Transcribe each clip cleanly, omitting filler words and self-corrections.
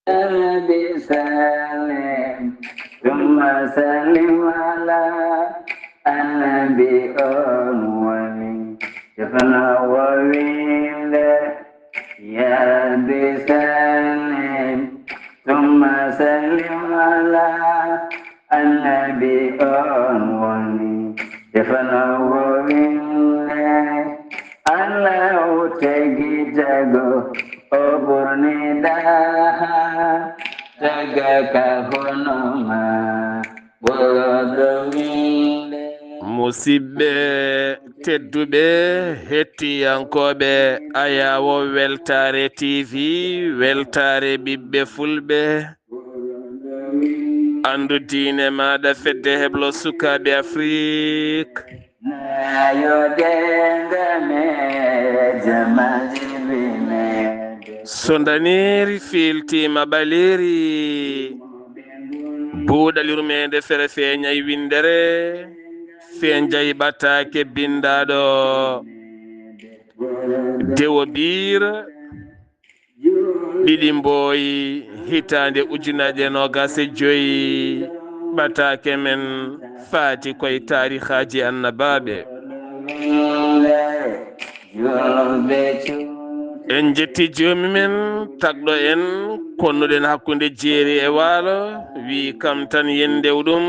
النبي سلم ثم سلم على النبي أولي شفنا وويل يا بسلم ثم سلم على النبي أولي شفنا وويل Allah tegi jago oburni daha jaga kahonoma borodowile musidɓe tedduɓe hettiyankoɓe ayawo weltare tv weltare ɓiɓɓe fulɓe andu diine maɗa fedde heblo sukaɓe afrique so daniri filtima ɓaleri buuɗalirmede fere feeñay windere fen jayɓatake bindaɗo dewo biira ɗiɗi mboyi hitande ujunnaje nogase joyi ɓatake men faati koye tarihaji annabaɓe en jetti joomi men tagɗo en konnuɗen hakkude jeeri e waalo wi kam tan yendew ɗum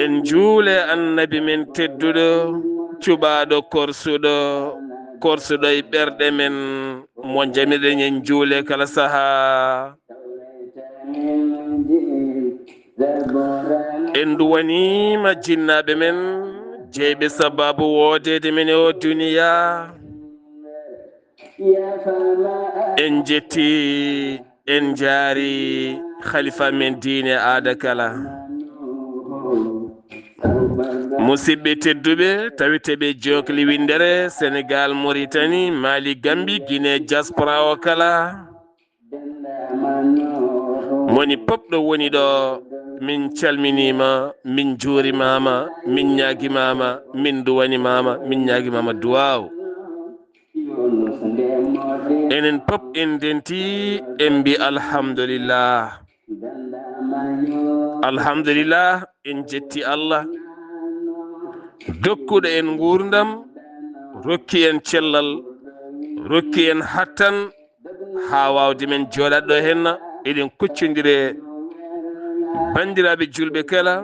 en juule annabi men tedduɗo cuɓaɗo korsuɗo e ɓerɗe men mo jamiɗen en juule kala saaha en duwanima jinnaɓe men jeyɓe sababu woodede men e o duniya en jetti en jaari khalifa men diine aada kala musidɓe tedduɓe tawiteɓe jokli windere sénégal mauritanie mali gambi guinée diaspora o kala moni popɗo woni ɗo min calminima min juurimama min ñaguimama min duwanimama min ñaguimama duwaw enen pop en denti en mbi alhamdulillah alhamdulillah en jetti allah dokkuɗo en gurdam rokki en cellal rokki en hattan ha wawde men joɗat ɗo henna eɗen kuccodire bandiraɓe julɓe kala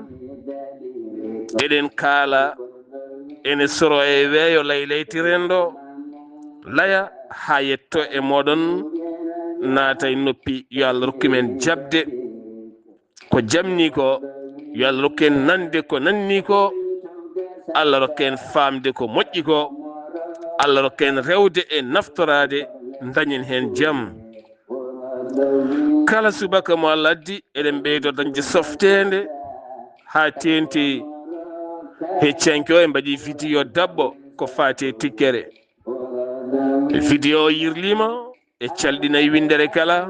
eɗen kaala ene soro e weeyo laylaytirendo laya ha yetto e moɗon naata e noppi yo Allah rokku men jabde ko jamni ko yo Allah rokku en nande ko nanni ko Allah rokku en famde ko moƴƴi ko Allah rokku en rewde e naftorade dañen hen jaam kala subaka mo Allah addi eɗen ɓeydo dañde softede ha tenti heccanke o e mbaɗi vidéo dabɓo ko fati tikkere vidéo o yirlima e calɗinayi windere kala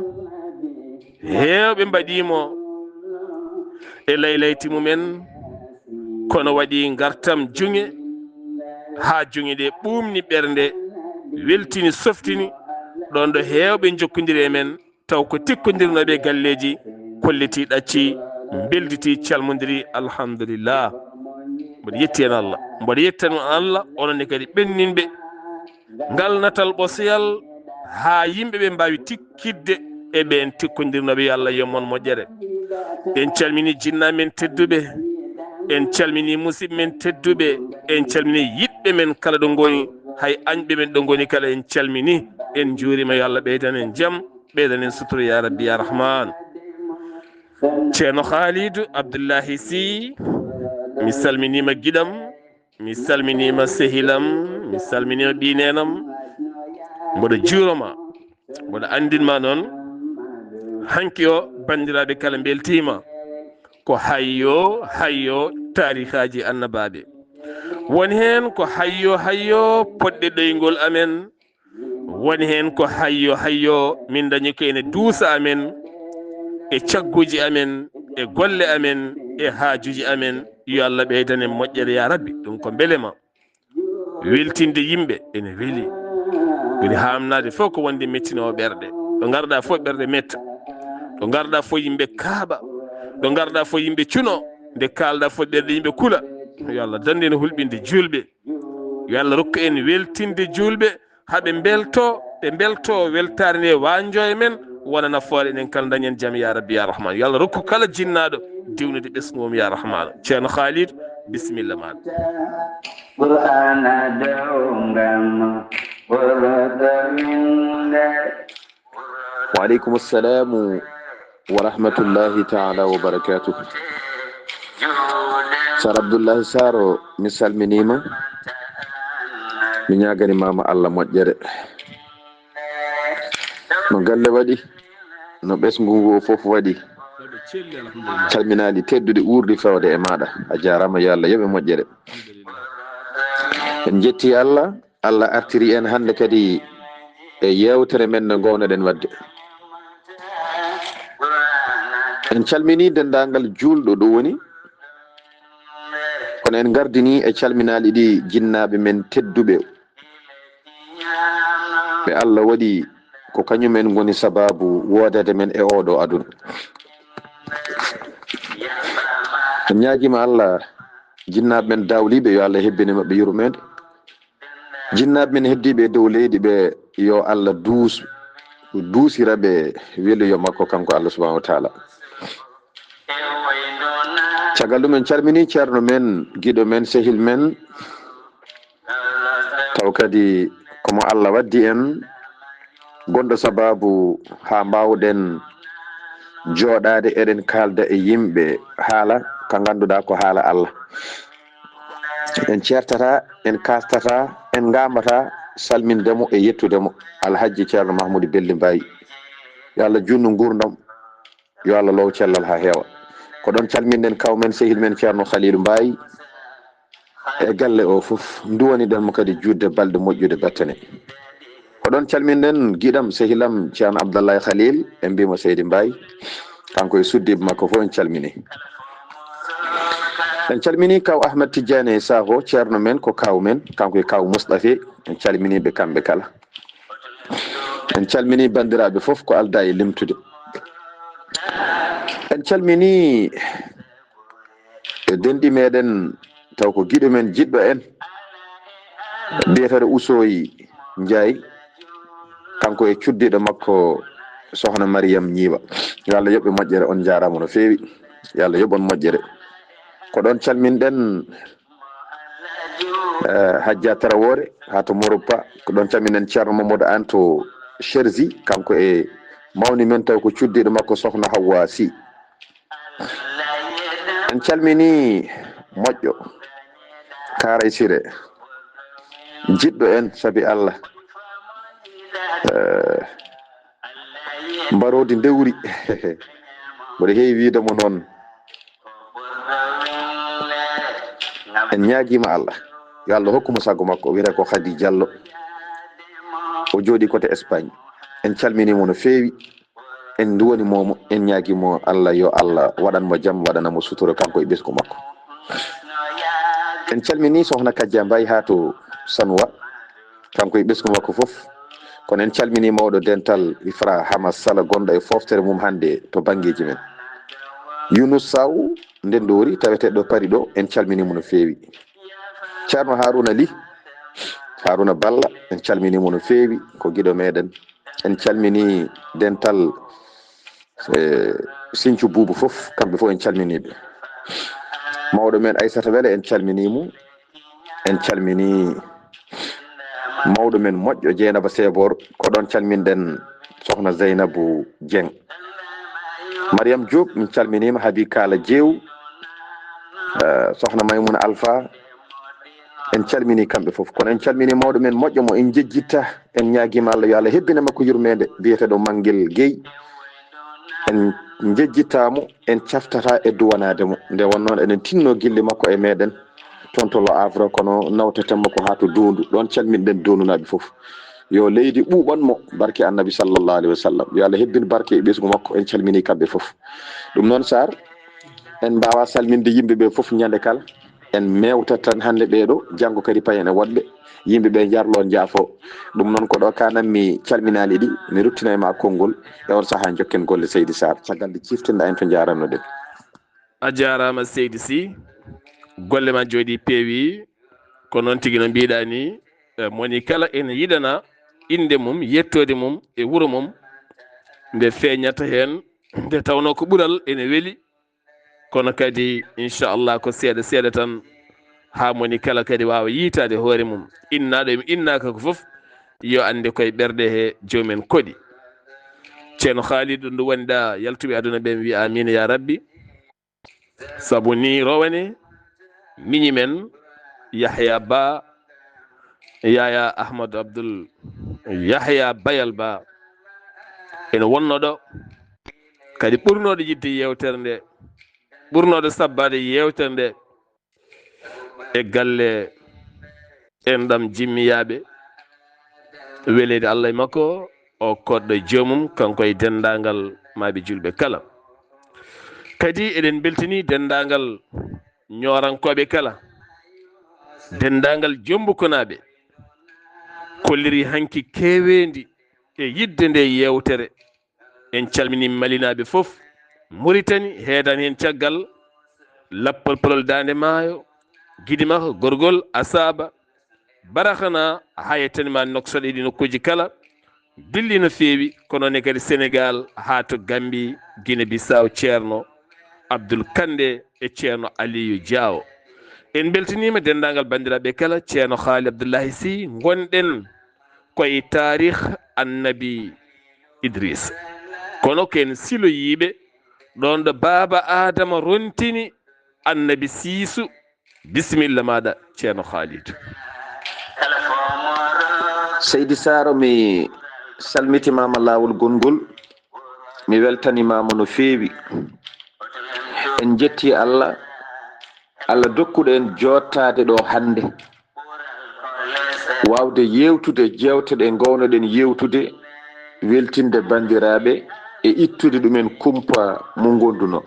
hewɓe mbaɗimo e laylayti mumen kono waɗi gartam junge ha junge ɗe ɓumni ɓernde weltini softini ɗon ɗo hewɓe jokkodiri e men taw ko tikkodirnoɓe galleji kolliti ɗacci belditi calmodiri alhamdulillah mboɗo yetti hen Allah mboɗo yettani Allah ononne kadi ɓenninɓe ngal natal ɓosiyal ha yimɓeɓe mbawi tikkidde e ɓen tikkodirnoɓe yo Allah yommon moƴƴere en calmini jinnamen tedduɓe en calmini musidɓe men tedduɓe en calmini yiɗɓe men kala ɗo goni hay añɓe men ɗo goni kala en calmini en juurima yo Allah ɓeydan en jaam ɓeydan en suturu ya rabbi ya rahman ceerno Khalidou Abdoullahi Sy mi salminima giɗam mi salminima sehilam mi salminima ɓinenam mboɗo juuroma mboɗo andinma noon hanki o bandiraɓe kala beltima ko hayyo tarihaji annabaɓe woni hen ko hayyo poɗɗe ɗoygol amen woni hen ko hayyo min dañi ko ene duusa amen e cagguji amen e golle amen e haajuji amen yo Allah ɓeydanen moƴƴere ya rabbi ɗum ko beelema weltinde yimɓe ene weeli woni hamnade fof ko wonde mettinowo ɓerɗe ɗo garɗa fof ɓerɗe metta ɗo garɗa fof yimɓe kaaɓa ɗo garɗa fof yimɓe cuno nde kalɗa fof ɓerɗe yimɓe kula yo Allah dande en hulɓinde julɓe yo Allah rokku en weltinde julɓe haɓe belto ɓe belto weltare nde wanjo e men wona nafoore enen kala dañen jaam ya rabbi ya rahman yo Allah rokku kala jinnaɗo diwnude ɓesgumum ya rahman ceerno Khalid bisimilla maɗa qur'ana dawngam warataminde وعليكم السلام ورحمة الله تعالى وبركاته. سار عبد الله سارو مثال منيما من ياغني ماما الله مجرد no galle waɗi no ɓesgu fof waɗi calminaɗi teddude urdi fewde e maɗa a jarama yo Allah yoɓe moƴƴere en jetti Allah Allah artiri en hande kadi e yewtere men no gownoɗen wadde en calmini dendagal julɗo ɗo woni kono en gardini e calminali ɗi jinnaɓe men tedduɓe ɓe Allah waɗi ko kañumen goni sababu wodade men e oɗo aduna en ñaguima Allah jinnaɓe men dawliɓe yo Allah hebbini mabɓe yurmede jinnaɓe men heddiɓe dow leydi ɓe yo Allah duusiraɓe weluyo makko kanko Allah subhanahu wa taala caggal ɗum en calmini ceerno men guiɗo men sehil men taw kadi komo Allah waddi en gonɗo sababu ha mbawɗen joɗade eɗen kalda e yimɓe haala ka ganduɗa ko haala Allah en certata en kastata en gambata salmindemo e yettudemo alhaji ceerno Mahmoudou Belli Mbayi yo Allah junnu gurdam yo Allah low cellal ha heewa ko ɗon calminɗen kawmen sehil men ceerno Khalilou Mbayi e galle o foof duwaniɗenmo kadi judde balɗe moƴƴude bettane ko ɗon calminɗen guiɗam sehilam ceerno Abdoulaye Khalil en mbimo Seydi Mbayi kanko e suddiɓe makko fof en calmini kaw Ahmed Tidiane Sakho ceerno men ko kaw men kanko e kaw Moustapha en calminiɓe kamɓe kala en calmini bandiraɓe foof ko alda e limtude en calmini e denɗi meɗen taw ko guiɗo men jiɗɗo en biyetere Ousoyi Ndiaye kanko e cuddiɗo makko sohna Mariam Ñiiwa yo Allah yoɓɓe moƴƴere on jarama no fewi yo Allah yoɓon moƴƴere ko ɗon calminɗen Hadja Tarawore ha to Moroupa ko ɗon calminen ceerno Mamadou Anto Cherzi kanko e mawni men taw ko cuddiɗo makko sohna Hawwa Sy en calmini moƴƴo Karay Siré jiɗɗo en saabi Allah mbarodi ndewri mboɗo heewi widemo noon en ñaguima Allah yo Allah hokkuma sago makko o wiyete ko Khady Diallo o jooɗi côté Espagne en calminimo no fewi en duwanimomo en ñaguimo Allah yo Allah waɗanmo jaam waɗanamo sutura kanko e ɓesgu makko en calmini sohna Kadia Mbaye ha to Sanwa kanko e ɓesgu makko foof kono en calmini mawɗo dental Ifra Hamas Sala gonɗo e foftere mum hande to banggueji men Younous Saw ndendori taweteɗo Paris ɗo en calminimo no fewi ceerno Haruna Balla en calminimo no fewi ko guiɗo meɗen en calmini dental Sinthiou Boubou foof kamɓe fof en calminiɓe mawɗo men Aissata Wele en calminimo en calmini mawɗo men moƴƴo Dieynaba Sebor ko ɗon calminɗen sohna Zeynabou Dieng Mariam Diop min calminima Habi Kala Diew sohna Maymouna Alpha en calmini kamɓe foof kono en calmini mawɗo men moƴƴo mo en jejjitta en ñaguima Allah yo Allah hebbina makko yurmede biyeteɗo Manguel Gueye en jejjittamo en caftata e duwanademo nde wonnoon eɗen tinno guille makko e meɗen toon to Lo Havre kono nawtetemmo ko ha to Dondu ɗon calminɗen Dondunaɓe foof yo leydi ɓuɓanmo barke annabi sallllahu alayhi wa sallam yo Allah hebbin barke e ɓesgu makko en calmini kamɓe foof ɗum noon Sar en mbawa salminde yimɓeɓe foof ñande kala en mewtat tan hande ɓeɗo janggo kadi payen e woɗɓe yimɓe ɓe jarlo jaafo ɗum noon ko ɗo kanam mi calminali ɗi mi ruttina e ma konngol e on saaha jokken golle Seydi Sarr caggal nde ciftinɗa en to jaranno ɗen. a jarama Seydi Sy golle ma jooɗi peewi ko noon tigi no mbiɗa ni moni kala ene yiɗana inde mum yettode mum e wuuro mum nde feeñata hen nde tawno ko ɓuural ene weeli kono kadi inchallah ko seeɗa seeɗa tan ha moni kala kadi wawa yiitade hoore mum innaɗo emi innaka ko foof yo ande koye ɓerɗe he jomumen koɗi. ceerno Khalidou ndu wonɗa yaltuɓe aduna ɓe mi wiya amina ya rabbi saabu ni rowane miñi men Yahya Ba Yaya Ahmadou Abdoul Yahya Bayal Ba ene wonnoɗo kadi ɓurnoɗo yidde yewtere nde ɓurnoɗo sabbade yewtere nde e galle enɗam jimmiyaɓe welede Allah e makko o koɗɗo joomum kanko e dendagal maaɓe julɓe kala kadi eɗen beltini dendagal ñorankoɓe kala dendagal jombukonaɓe kolliri hanki kewendi e yidde nde yewtere en calmini malinaɓe foof Mauritanie heedan hen caggal lappal polol dande maayo Guidimakko Gorgol Asaba Barakana hayetanima noksoɗe ɗi nokkuji kala dilli no feewi kono ne kadi Sénégal ha to Gambie Guinée Bissau ceerno Abdoul Kande e ceerno Aliou Diawo en beltinima dendagal bandiraɓe kala ceerno Haali Abdoullahi Sy gonɗen koye tarih annabi Idriss kono ken siloyiɓe ɗon ɗo baba Adama rontini annabi Siisu bisimilla maɗa ceerno Khalid. Seydi Saro mi salmitimama lawol gongol mi weltanimama no feewi en jetti Allah dokkuɗo en jottade ɗo hande wawde yewtude jewteɗe gownoɗen yewtude weltinde bandiraɓe e ittude ɗumen kumpa mo gonduno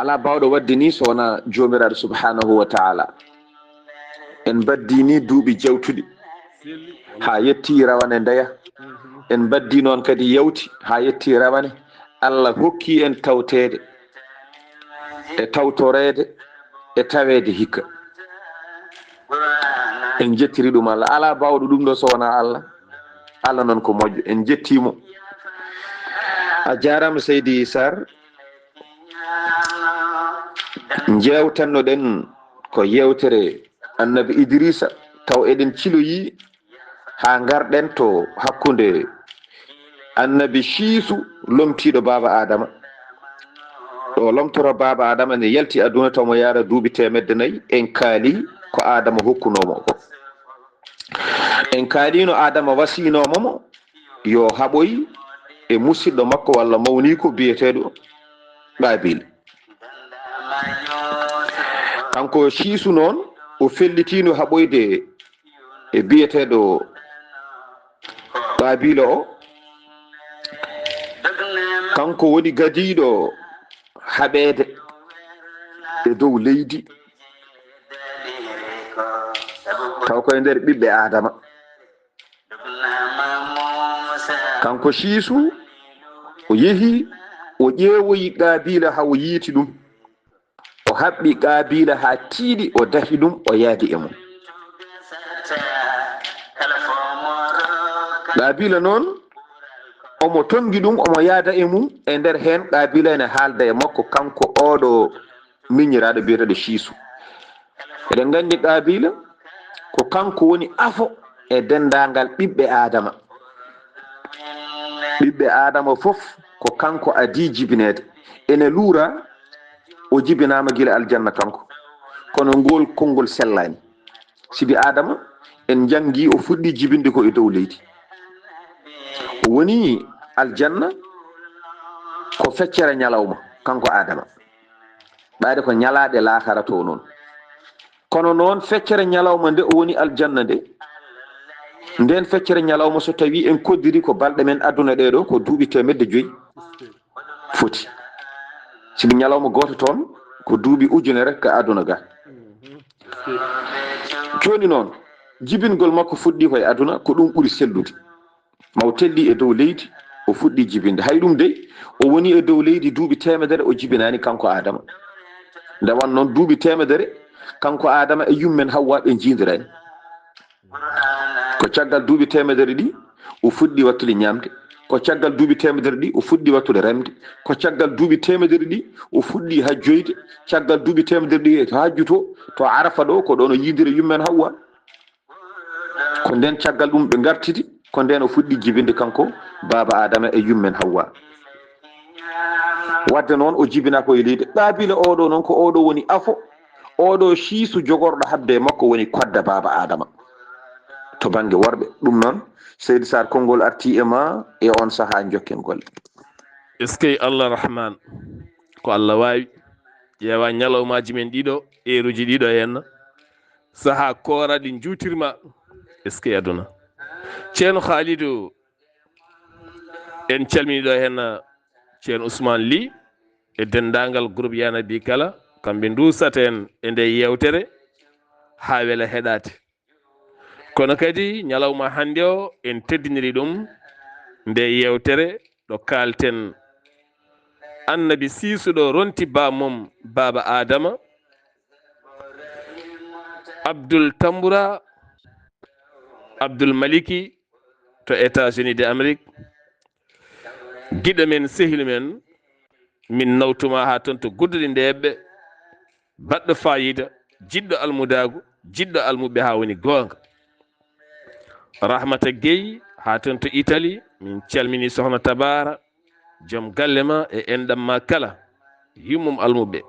ala bawɗo wadde ni so wona jomiraɗo subhanahu wa ta'ala en baddi ni duuɓi jewtuɗi ha yetti rawane ndeya en baddi noon kadi yawti ha yetti rawane Allah hokki en tawtede e tawtorede e tawede hikka en jettiri ɗum Allah ala bawɗo ɗum ɗo so wona Allah noon ko moƴƴo en jettimo a jarama Seydi Sarr jewtanno ɗen ko yewtere annabi Idrissa taw eɗen ciloyi ha garɗen to hakkude annabi Siisu lomtiɗo baba Adama ɗo lomtoro baba Adama ne yalti aduna taw mo yara duuɓi 100 en kaali ko Adama hokkunomo ko en kaalino Adama wasinomomo yo haɓoy e musidɗo makko walla mawniko biyeteɗo Qabil kanko Siisu noon o fellitino haɓoyde e biyeteɗo Qabil o kanko woni gadiɗo haɓede e dow leydi taw koye nder ɓiɓɓe Adama kanko Siisu o yeehi o ƴeewoyi Qaabila ha o yiiti ɗum o haɓɓi Qaabila ha tiiɗi o dahi ɗum o yaadi e mum Qaabila noon omo tongi ɗum omo yaada e mum e nder hen Qaabila ene haalda e makko kanko oɗo miñiraɗo biyeteɗo Siisu eɗen gandi Qaabila ko kanko woni afo e dendagal ɓiɓɓe Adama fof ko kanko adi jibinede ene luura o jibinama gila aljanna kanko kono ngol konngol sellani sibi Adama en jangi o fuɗɗi jibinde ko e dow leydi o woni aljanna ko feccere ñalawma kanko Adama ɓayde ko ñalaɗe lahara to noon kono noon feccere ñalawma nde o woni aljanna nde nden feccere ñalawma so tawi en koddiri ko balɗe men aduna ɗeɗo ko duuɓi 105 foti sibi ñalawma goto toon ko duuɓi ujunere ka aduna ga joni noon jibingol makko fuɗɗi koye aduna ko ɗum ɓuri sellude maw telli e dow leydi o fuɗɗi jibinde hay ɗum dey o woni e dow leydi duuɓi temedere o jibinani kanko adama nde wan noon duuɓi temedere kanko adama e yummen hawwa ɓe jiidirani ko caggal duuɓi temedere ɗi o fuɗɗi wattude ñamde ko caggal duuɓi temedere ɗi o fuɗɗi wattude remde ko caggal duuɓi temedere ɗi o fuɗɗi hajjoyde caggal duuɓi temedere ɗi to hajjuto to arafa ɗo ko ɗon o yidiri yummen hawwa ko nden caggal ɗum ɓe gartidi ko nden o fuɗɗi jibinde kanko baba adama e yummen hawwa wadde noon o jibina koye leydi ɗaabila oɗo noon ko oɗo woni afo oɗo siisu jogorɗo habde makko woni kodda baba adama to banggue worɓe ɗum noon seydi sar konngol arti e ma e on saaha jokken golle est ce que allah rahman ko allah wawi ƴeewa ñalawmaji men ɗiɗo heruji ɗiɗo henna saaha koraɗi juutirma est ce que aduna ceerno Khalidou en calminiɗo henna ceerno Ousmane Ly e dendagal groupe Yana Bi Kala kamɓe dusata en e nde yewtere ha weela heɗade kono kadi ñalawma hande o en teddiniri ɗum nde yewtere ɗo kalten annabi siisuɗo ronti bamum baba adama Abdoul Tamboura Abdoul Maliki to États-Unis d'Amérique guiɗo men sehil men min nawtuma ha toon to gudduɗe ndeɓɓe baɗɗo fayida jiɗɗo almudagu jiɗɗo almuɓe ha woni gonga Rahmata Gueye ha toon to Italie min calmini sohna Tabara joom galle ma e enɗam ma kala yummum almuɓe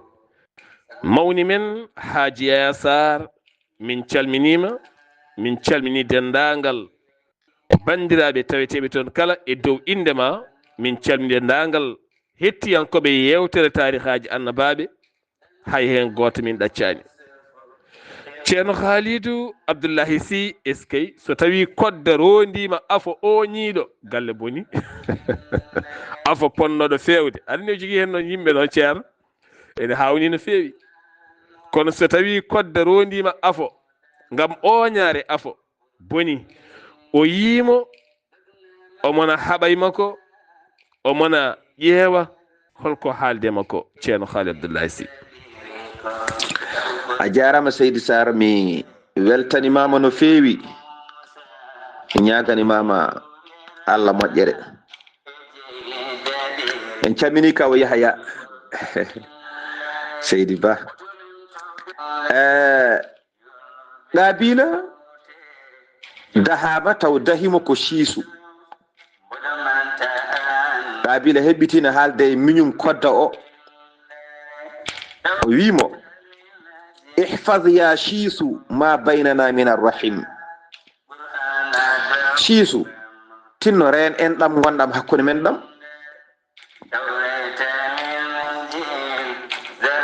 mawni men Haji Yaya Sarr min calminima min calmini dendagal bandiraɓe taweteɓe toon kala e dow indema min calmini dendagal hettiyankoɓe yewtere tarihaji annabaɓe hay hen goto min ɗaccani ceerno Khalidou Abdoullahi Sy eskey so tawi kodda rondima afo o ñiiɗo galle boni afo ponnoɗo fewde aɗa ne jogui hen noon yimɓe ɗon ceerno ene hawni no fewi kono so tawi kodda rondima afo ngam oñare afo boni o yiimo omona haɓaymako omona ƴeewa holko haalde makko ceerno Khalidou Abdoullahi Sy a jarama seydi sar mi weltanimama no fewi ñaganimama Allah moƴƴere en calmini kaw Yahaya seydi Ba Qabila dahama taw dahimo ko siisu Qabila heɓɓitina haalde e miñum kodda o wimo ihfaz ya shiisu ma baynana min arrahim shiisu tinno reen en ɗam gonɗam hakkude men ɗam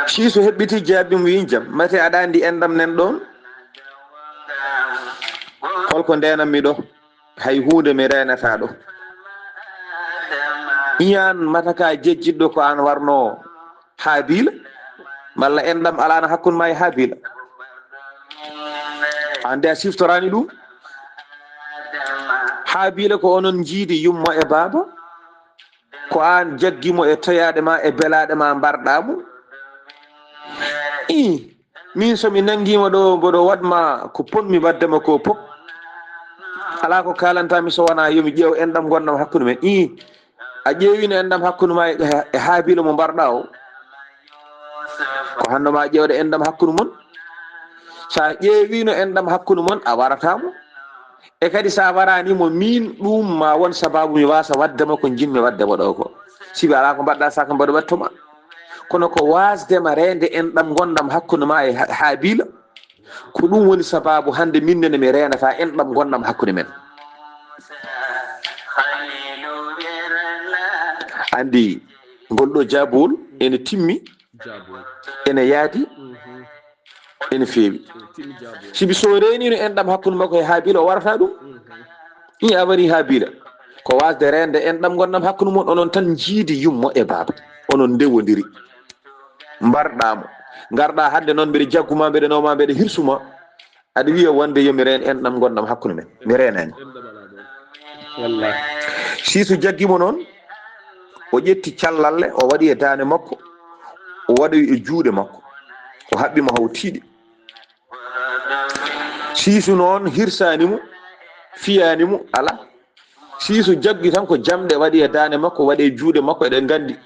shiisu heɓɓiti jaabim wi jam mate aɗa andi en ɗam nen ɗon holko ndenanmi ɗo hay hunde mi renata ɗo iyan mataka jejjiɗɗo ko an warno Habila malla en ɗam alano hakkude ma e Habila ande a siftorani ɗum Habila ko onon jiidi yummo e baba ko an jaggimo e toyaɗe ma e belaɗe ma mbarɗamo min somi nanguima ɗo mboɗo waɗma ko ponmi waddema ko pop ala ko kalantami so wona yomi ƴeew en ɗam gonɗam hakkude men a ƴeewino en ɗam hakkude ma e Habila mo mbarɗa o ko handoma ƴewde en ɗam hakkude mon sa ƴeewino en ɗam hakkude mon a waratamo e kadi sa waranimo min ɗum ma won sababu mi wasa waddema ko jinmi waddema ɗo ko sibi ala ko mbaɗɗa saka mbaɗo wattoma kono ko wasdema rende en ɗam gonɗam hakkude ma e Habila ko ɗum woni sababu hande minnene mi renata en ɗam gonɗam hakkude men andi ngolɗo jabowol ene timmi ene yaadi ene feewi sibi so renino en ɗam hakkude makko e Habila o warata ɗum a wari Habila ko wasde rende en ɗam gonɗam hakkude mon onon tan jiidi yummo e baba onon ndewodiri mbarɗamo garɗa hande noon mbeɗe jagguma mbeɗe nawma mbeɗe hirsuma aɗa wiya wonde yomi reen enɗam gonɗam hakkude men mi reenani wallahi siisu jaggimo noon o ƴetti callalle o waɗi e daane makko o waɗoyi e juuɗe makko o haɓɓimo haw tiiɗi siisu noon hirsanimo fiyanimo ala siisu jaggi tan ko jamɗe waɗi e daane makko waɗi e juuɗe makko eɗen gandi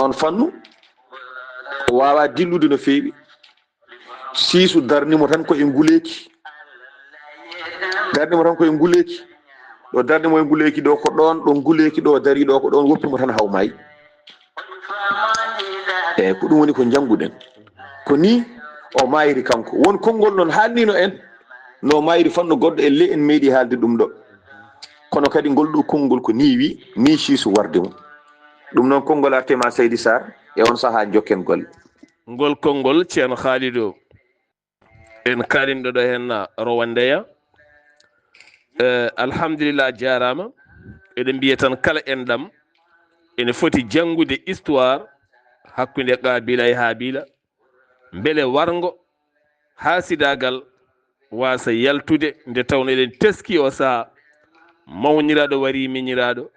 on fannu o wawa dillude no feewi siisu darnimo tan koye nguleki darnimo tan koye nguleki ɗo darnimo e nguleki ɗo ko ɗon ɗo nguleki ɗo dari ɗo ko ɗon woppimo tan haw maayi eyyi ko ɗum woni ko jangguɗen ko ni o mayri kanko won konngol noon haalnino en no mayri fanno goɗɗo e ley en meeɗi haalde ɗum ɗo kono kadi ngol ɗo konngol ko ni wi ni siisu warde mo ɗum noon konngol artema Seydi Sarr e on saaha jokken golle ngol konngol ceerno Khalidou en kalinɗo ɗo hen rowandeya alhamdulillah jarama eɗen mbiya tan kala enɗam ene foti janngude histoire hakkude Qabila e Habila beele wargo hasidagal wasa yaltude nde tawno eɗen teski o saaha mawniraɗo wari miñiraɗo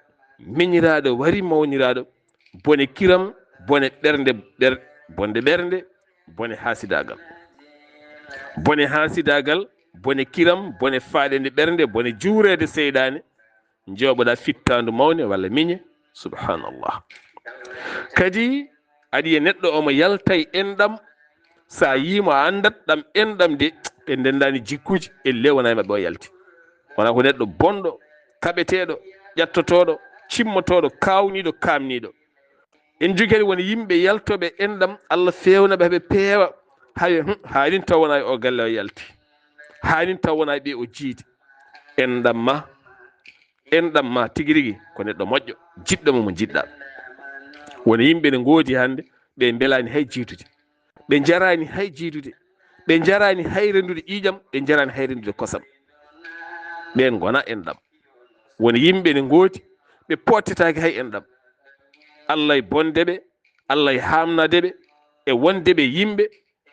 miñiraɗo wari mawniraɗo bone kiram bone ɓernde bonde ɓernde bone hasidagal bone hasidagal bone kiram bone faɗende ɓernde bone juurede seyɗane joɓoɗa fittandu mawne walla miñe subhanallah kadi aɗa neɗɗo omo yaltay enɗam sa yimo a andat ɗam enɗam de ɓe ndendani jikkuji elle wona e mabɓe o yalti wona ko neɗɗo bonɗo kaɓeteɗo ƴattotoɗo cimmotoɗo kawniɗo kamniɗo en jogui kadi wona yimɓe yaltoɓe enɗam Allah fewnaɓe heɓe peewa hay hanin taw wona e o galle o yalti hanin taw wona e ɓe o jiidi enɗam ma tigui rigui ko neɗɗo moƴƴo jiɗɗomo mo jiɗɗa wona yimɓe ne goodi hande ɓe belani hay jiidude ɓe jarani hay jiidude ɓe jarani hay rendude ƴiƴam ɓe jarani hay rendude kosam ɓen gona enɗam wona yimɓe ne goodi ɓe pottetaki hay enɗam Allah e bondeɓe Allah e hamnadeɓe e wondeɓe yimɓe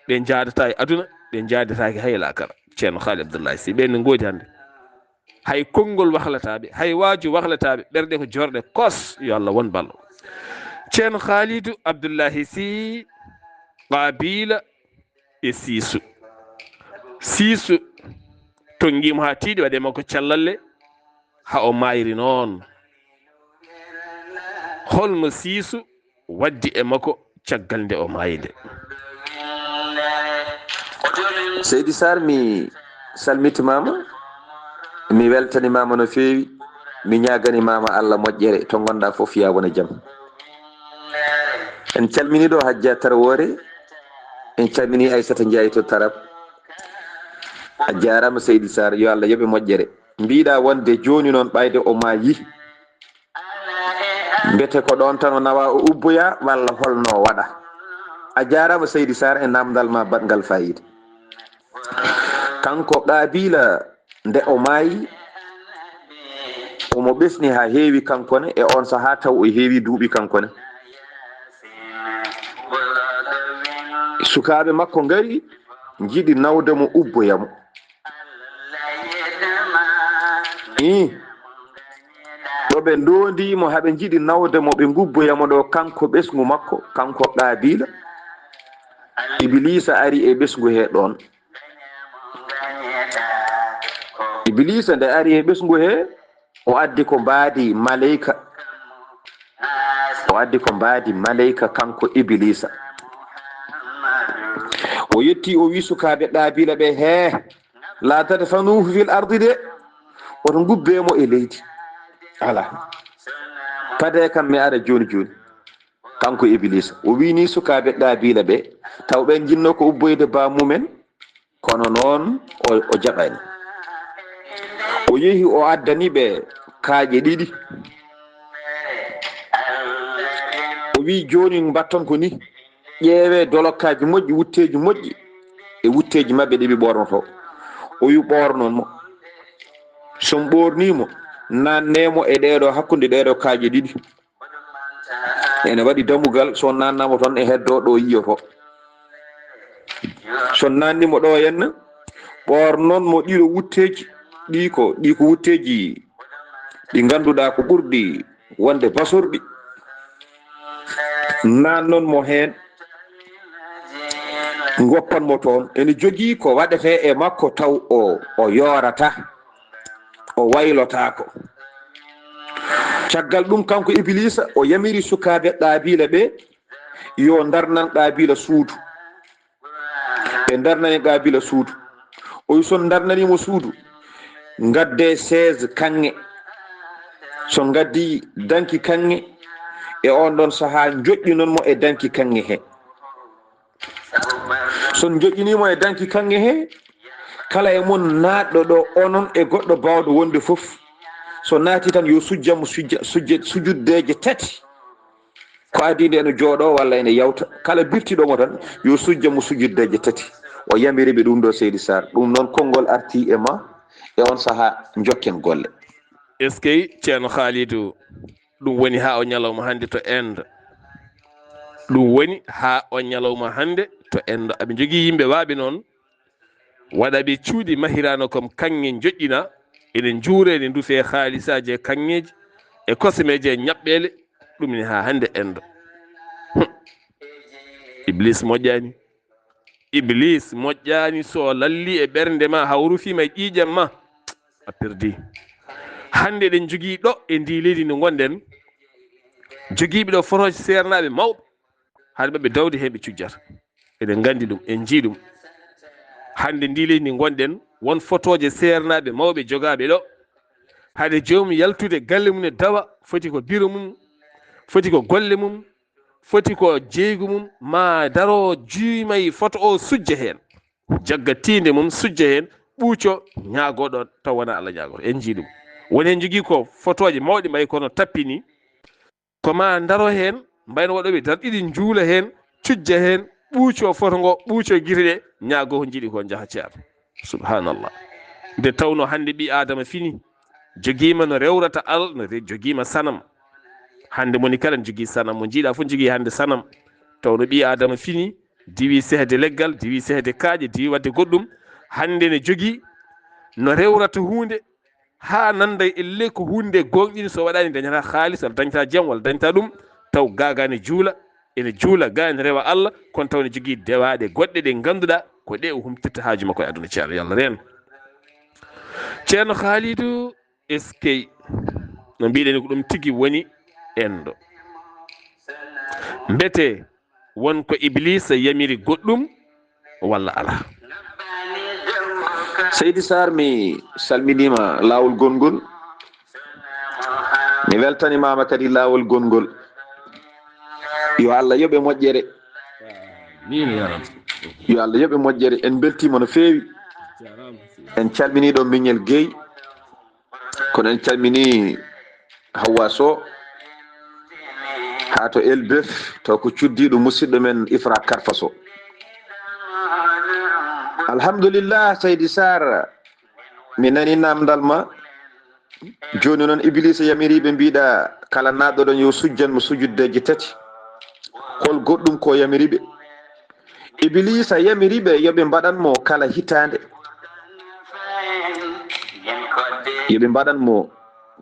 ɓe jadata e aduna ɓe jadetaki hay lakara ceerno Khalid Abdoulaye Sy ɓen ne goodi hande hay konngol wahlataɓe hay waaju wahlataɓe ɓerɗe ko jorɗe kos yo Allah won ballo ceerno Khalidou Abdoulaye Sy Qabila e siisu tonguimo ha tiiɗi waɗe makko callalle ha o mayri noon holno siisu waddi e makko caggal nde o mayide Seydi Sarr mi salmitimama mi weltanimama no feewi mi ñaganimama Allah moƴƴere to gonɗa foof ya wona jaam en calminiɗo Hajja Tarawore en calmini Aissata Ndiaye to Tarab a jarama Seydi Sarr yo Allah yoɓe moƴƴere mbiɗa wonde joni noon ɓayde o maayi mbete ko ɗon tan o nawa o ubboya walla holno waɗa a jarama Seydi Sarr e namdal ma badgal fayida kanko Qabila nde o maayi omo ɓesni ha heewi kankone e on saaha taw o heewi duuɓi kankone sukaɓe makko ngari jiiɗi nawdemo ubboyamo ɗoɓe ndondimo haɓe jiiɗi nawdemo ɓe gubboyamo ɗo kanko ɓesgu makko kanko Qabila Iblisa ari e ɓesgu he ɗon Iblisa nde ari e ɓesgu he o addi ko mbaadi maleyka kanko Iblisa o yetti o wi sukaɓe Qabila ɓe he la tadfanuhu fil ardi de oto gubbemo e leydi ala pade kam mi ara joni joni kanko Iblisa o wini sukaɓe Qabila ɓe taw ɓen jinno ko ubboyde ba mumen kono noon o jaɓani o yeehi o addani ɓe kaaƴe ɗiɗi o wi joni mbatton ko ni ƴeewe dolokkaji moƴƴi wutteji moƴƴi e wutteji mabɓe ɗeɓi ɓornoto o wi ɓornon mo son ɓornimo nannemo e ɗeɗo hakkude ɗeɗo kaaƴe ɗiɗi ene waɗi damugal so nannamo toon e heddo ɗo yiyoto so nannimo ɗo henna ɓornon mo ɗiɗo wutteji ɗi ko wutteji ɗi ganduɗa ko ɓurɗi wonde basorɗi. Nannon mo hen goppanmo toon ene jogii ko waɗete e makko taw o yorata o waylotako. Caggal ɗum kanko Iblisa o yamiri sukaɓe Qabila ɓe yo darnan Qabila suudu. ɓe darnani Qabila suudu. o son darnanimo suudu gadde 16 kanŋe. So gaddi danki kanŋe e on ɗon saaha joƴƴinon mo e danki kanŋe he. son joƴƴinimo e danki kanŋe he, kala e mon naatɗo ɗo onon e goɗɗo bawɗo wonde fof so naati tan yo sujjamo sujuddeje 3 ko adide ene jooɗo walla ene yawta. Kala birtiɗomo tan yo sujjamo sujuddeje 3. o yamiriɓe ɗum ɗo Seydi Sarr. ɗum noon konngol arti e ma e on saaha jokken golle. est ce que ceerno Khalidou ɗum woni ha o ñalawma hande to Inde. ɗum woni ha o ñalawma hande to Inde. aɓe jogii yimɓe waaɓe noon waɗaɓe cuuɗi mahirano comme kanŋe joƴƴina ene juure ene duufe haalisaji e kanŋeji e kosemeji e ñaɓɓele. ɗum ni ha hande Inde. Iblis moƴƴani. Iblis moƴƴani. so lalli e ɓernde ma hawrufima e ƴiƴam ma a perdi. hande eɗen jogii ɗo e ndi leydi ndi gonɗen jogiiɓe ɗo photoje sernaɓe mawɓe hade maɓɓe dawde hen ɓe cujjata. eɗen gandi ɗum en jii ɗum hande ndi leydi ndi gonɗen won photoje sernaɓe mawɓe jogaɓe ɗo hade jomum yaltude galle mum e dawa foti ko bureau mum, foti ko golle mum, foti ko jeygu mum ma daro juumayi photo o sujja hen jagga tinde mum sujja hen ɓuuco ñagoɗo taw wona Allah ñagoto. en jii ɗum. woni hen jogii ko photoje mawɗi mbayi kono tappini koma daro hen mbayno waɗoɓe dar ɗiɗi juula hen cujja hen ɓuuco photo ngo ɓuuco guite ɗe ñaago ko jiiɗi ko jaaha ceerno. Subhanallah. nde tawno hande ɓi adama fini jogiima no rewrata al no jogiima sanam. hande moni kala ne jogii sanam mo jiiɗa fof jogii hande sanam. tawno ɓi adama fini diwi sehde leggal, diwi sehde kaaƴe, diwi wadde goɗɗum. hande ne jogii no rewrata hunde ha nanda elle ko hunde gonɗini so waɗani dañata haalis walla dañata jaam walla dañata ɗum taw gaga ne juula ene juula ga ene rewa Allah kono taw ne jogii dewaɗe goɗɗe ɗe ganduɗa ko ɗe o humtirta haaju makko e aduna ceerno. yallah reen. ceerno Khalidou est ce que no mbiɗeni ko ɗum tigi woni Inde. mbete wonko Iblisa yamiri goɗɗum walla ala? Seydi Sarr mi salminima laawol gongol. mi weltanimama kadi laawol gongol. yo Allah yoɓe moƴƴere. yo Allah yoɓe moƴƴere. en beltima no feewi. en calmini ɗo Mignel Gueye kono en calmini Hawa Sow ha to Elbeuf taw ko cuddiɗo musidɗo men Ifra Karfa Sow. alhamdulillah Seydi Sarr mi nani namdal ma joni noon Iblisa yamiriɓe mbiɗa kala naɗɗo ɗon yo sujjanmo sujuddeje 3. hol goɗɗum ko yamiriɓe? Iblisa yamiriɓe yoɓe mbaɗanmo kala hitande, yoɓe mbaɗanmo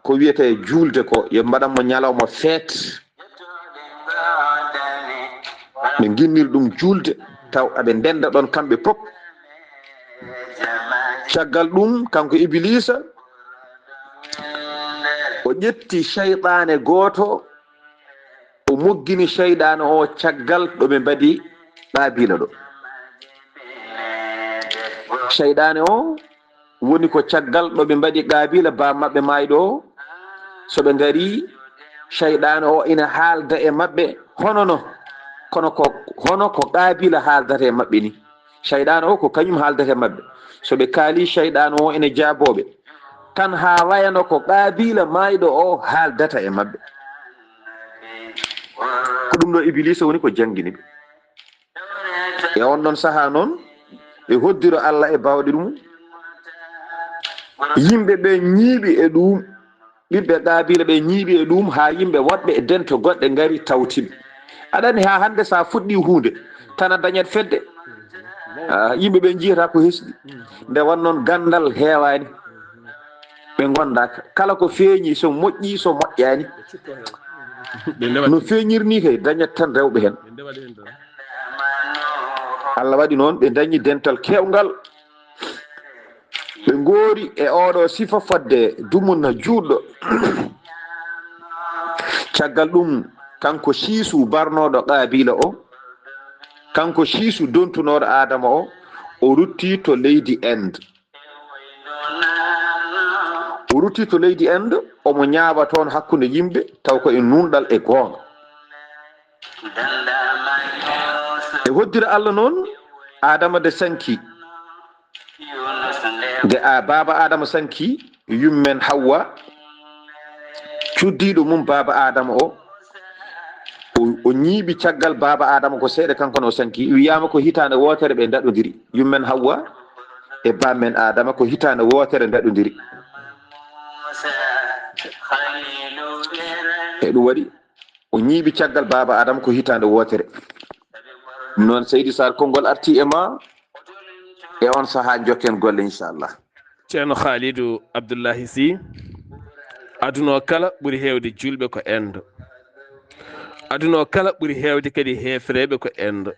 ko wiyete julde ko, yoɓe mbaɗanmo ñalawma feet. ɓe ginniri ɗum julde taw aɓe ndenda ɗon kamɓe pop. caggal ɗum kanko Iblisa o ƴetti cheyɗane goto o moggini cheyɗane o caggal ɗo ɓe mbaɗi Qabila ɗo. cheyɗane o woni ko caggal ɗo ɓe mbaɗi Qabila ba maɓɓe mayɗo. so ɓe ngari cheyɗane o ina haalda e maɓɓe hono ko Qabila haaldata e maɓɓe ni. cheyɗane o ko kañum haaldata e maɓɓe. so ɓe kaali cheyɗane o ene jaaboɓe tan ha wayano ko Qabila mayɗo o haaldata e maɓɓe. ko ɗum ɗo Iblisa woni ko jangguini ɓe. e on ɗon saaha noon ɓe hoddiro Allah e bawɗe ɗum. yimɓe ɓe ñiiɓi e ɗum. ɓiɓɓe Qabila ɓe ñiiɓi e ɗum ha yimɓe woɗɓe e dento goɗɗe ngari tawtiɓe. aɗani ha hande sa fuɗɗi hunde tana dañat fedde. yimɓe ɓe jiyata ko hesɗi nde wan noon gandal heewani ɓe gondaka kala ko feeñi so moƴƴi so moƴƴani no feeñirni kay dañat tan rewɓe hen Allah waɗi noon ɓe dañi dental kewgal ɓe goori e oɗo sifa fodde dumunna juutɗo caggal ɗum kanko siisu barnoɗo qabila o kanko siisu dontunoɗo adama o rutti to leydi Inde o rutti to leydi Inde omo ñaaɓa toon hakkude yimɓe taw ko e nunɗal e goonga e hoddira Allah noon adama de sanki de baba adama sanki yummen Hawwa cuddiɗo mum baba adama o ñiiɓi caggal baba adama ko seeɗa kanko no sanki wiyama ko hitande wotere ɓe daɗodiri yummen Hawwa e bammen adama ko hitande wotere daɗodiri e ɗum waɗi o ñiiɓi caggal baba adama ko hitande wotere noon Seydi Sar konngol arti e ma e on saaha jokken golle inchallah. ceerno Khalidou Abdoullahi Sy aduna o kala ɓuuri hewde julɓe ko Inde aduna o kala ɓuuri hewde kadi hefreɓe ko Inde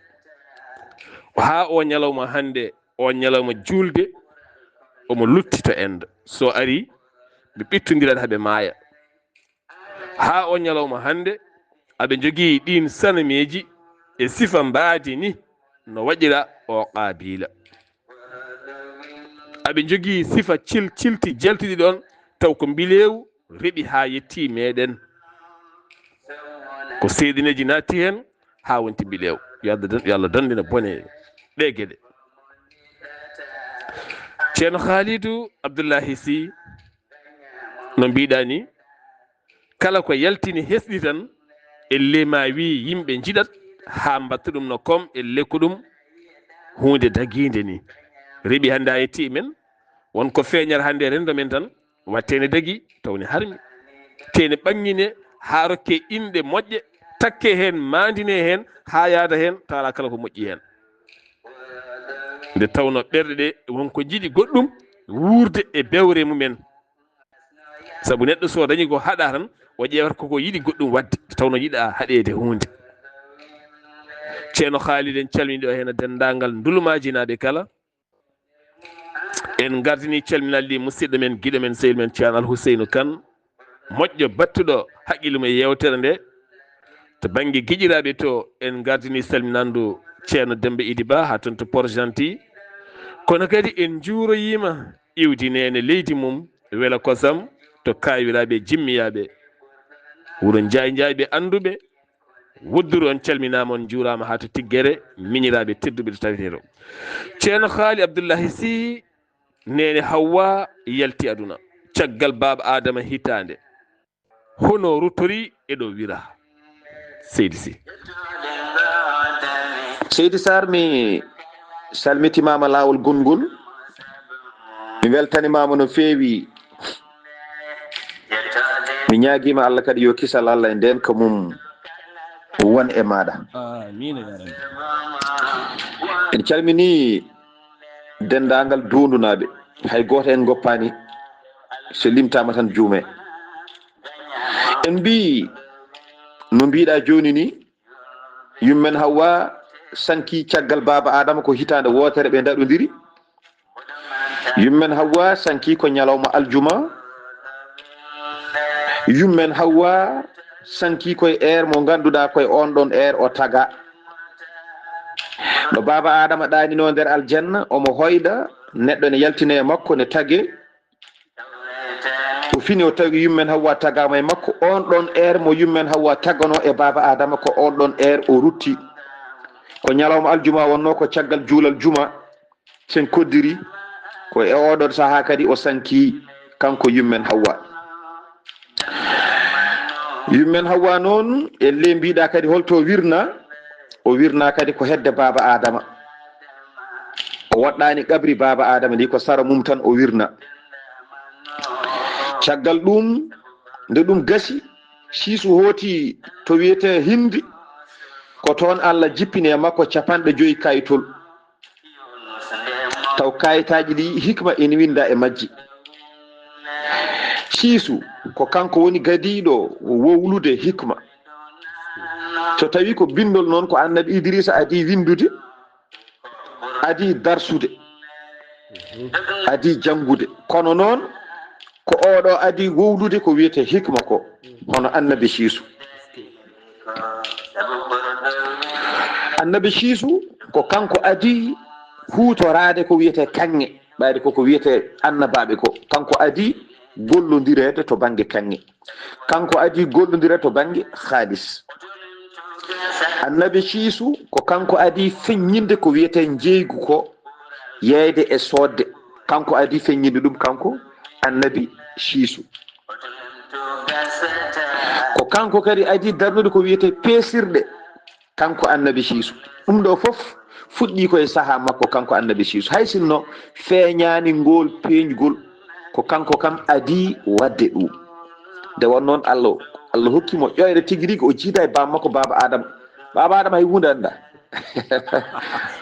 ha o ñalawma hande o ñalawma julde omo lutti to Inde so ari ɓe ɓittodirat haaɓe maaya ha o ñalawma hande aɓe jogii ɗin sanameji e sifa mbaadi ni no waɗira o qabila aɓe jogii sifa cilti jaltiɗi ɗon taw ko mbilew reɓi ha yetti meɗen ko seedineji natti hen ha wonti mbilew yo Allah dandina bone ɗe gueɗe ceerno Khalidou Abdoullahi Sy no mbiɗa ni kala ko yaltini hesɗi tan elle ma wi yimɓe jiɗat ha mbatta ɗum no kom elle ko ɗum hunde daguide ni reɓi hande ha yetti men wonko feeñat hande rendo men tan wattene dagui tawne harmi tene ɓangine ha rokke inɗe moƴƴe takke hen mandine hen ha yaada hen tawala kala ko moƴƴi hen nde tawno ɓerɗe ɗe wonko jiiɗi goɗɗum wuurde e bewre mumen saabu neɗɗo so dañi ko haɗa tan o ƴewata koko yiɗi goɗɗum wadde tawno yiɗa haɗede hunde ceerno Khalid en calmini o hen dendagal ndulumaji naɓe kala en gardini calminalli musidɗo men guiɗo men sehil men ceerno Alhousseynou Kane moƴƴo battuɗo haqqille mum e yewtere nde to banggue guiƴiraɓe to en gardini salminandu ceerno Demba Idi Ba ha toon to Port-Gentil kono kadi en juuroyima iwdinene leydi mum weela kosam to kawiraɓe jimmiyaɓe wuuro Ndiaye anduɓe wodduru on calminama on juurama ha to Tiggere miñiraɓe tedduɓe to taweteɗo ceerno Khalid Abdoullahi Sy nene Hawwa yalti aduna caggal baba adama hitande hono rutori eɗo wira Seydi Sy. Seydi Sar mi salmitimama lawol gongol mi weltanimama no feewi mi ñaguima Allah kadi yo kisal Allah e nden ko mum won e maɗa en calmini dendagal dondunaɓe hay goto en goppani so limtama tan juume en mbi no mbiɗa joni ni yummen Hawwa sanki caggal baba adama ko hitande wotere ɓe daɗodiri yummen Hawwa sanki ko ñalawma aljuma yummen Hawwa sanki koye mo ganduɗa koye on ɗon o taga no baba adama ɗanino nder aljanna omo hoyɗa neɗɗo ne yaltine e makko ne tagge o fini o tawi yummen Hawwa tagama e makko on ɗon mo yummen Hawwa tagano e baba adama ko on ɗon o rutti ko ñalawma aljuma wonno ko caggal juulal juma sen koddiri ko e oɗon saaha kadi o sanki kanko yummen Hawwa noon elle mbiɗa kadi holto wirna o wirna kadi ko hedde baba adama o waɗɗani qabri baba adama ndi ko sara mum tan o wirna caggal ɗum nde ɗum gasi siisu hooti to wiyete Hindi ko toon Allah jippini e makko 50 kayitol taw kayitaji ɗi hikma ina winda e majji. Siisu ko kanko woni gadiɗo wowlude hikma. So tawi ko bindol noon ko annabi Idrissa adi windude, adi darsude, adi jangude, kono noon ko oɗo adi wowlude ko wiyete hikma ko hono annabi Siisu. Annabi Siisu ko kanko adi hutorade ko wiyete kanŋe, ɓayde koko wiyete annabaɓe ko. Kanko adi gollodirede to banggue kanŋe, kanko adi gollodirede to banggue haalis. Annabi Siisu ko kanko adi feññinde ko wiyete jeygu ko yeyde e sodde, kanko adi feññinde ɗum, kanko annabi Siisu. Ko kanko kadi adi darnude ko wiyete peesirɗe, kanko annabi Siisu. Ɗum ɗo fof fuɗɗi koye saaha makko, kanko annabi Siisu. Hay sinno feeñani ngol peeñgol ko kanko kam adi wadde ɗum. Nde won noon Allah hokkimo ƴoyre tigui rigui o jiida e bam makko baba Adama. Baba Adama hay hunde anda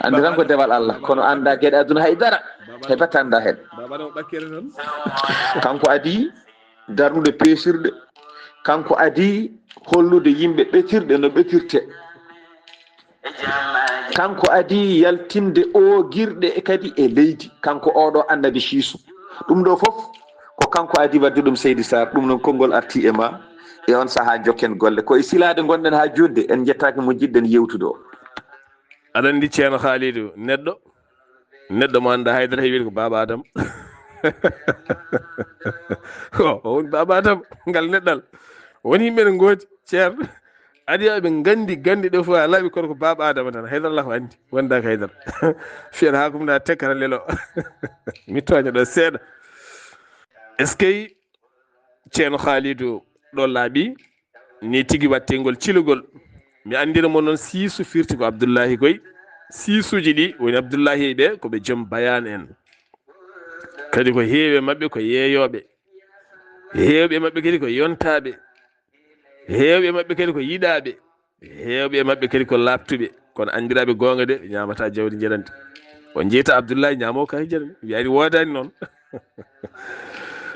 andi tan ko demal Allah, kono anda gueɗe aduna haydara heɓata anda hen. Kanko adi darnude peesirɗe, kanko adi hollude yimɓe ɓetirɗe no ɓetirte, kanko adi yaltinde ogirɗe kadi e leydi, kanko oɗo annabi Siisu. Ɗum ɗo fof ko kanko adi wadde ɗum Seydi Sarr. Ɗum noon konngol arti e ma e on saaha jokken golle koye silade gonɗen ha jodde en jettaki mo jiɗɗen yewtude o. aɗa andi ceerno Khalidou, neɗɗo mo anda haydara heewi ko baba Adam o woni baba Adam ngal neɗɗal woni yimɓe ne gooti ceerno adi ɓe gandi ɗo fof a laaɓi kono ko baba Adama tan. Haydara la ko andi wondaka haydara fiyan ha ko mda tekkata lelo mi toña ɗo seeɗa. est ce que ceerno Khalidou ɗo laaɓi ni tigui wattengol cilugol. Mi andira mo noon Siisu firti ko Abdoullahi koy. Siisuji ɗi woni Abdoullahi ɓe koɓe joom bayan en, kadi ko heewi mabɓe ko yeeyoɓe, heewɓe mabɓe kadi ko yontaɓe, heewɓe mabɓe kadi ko yiɗaɓe, heewɓe mabɓe kadi ko labtuɓe. Kono andiraɓe gonga de ñamata jawdi jeɗante. O jeeyta Abdoullahi ñamo kay jeɗane wiyani wodani noon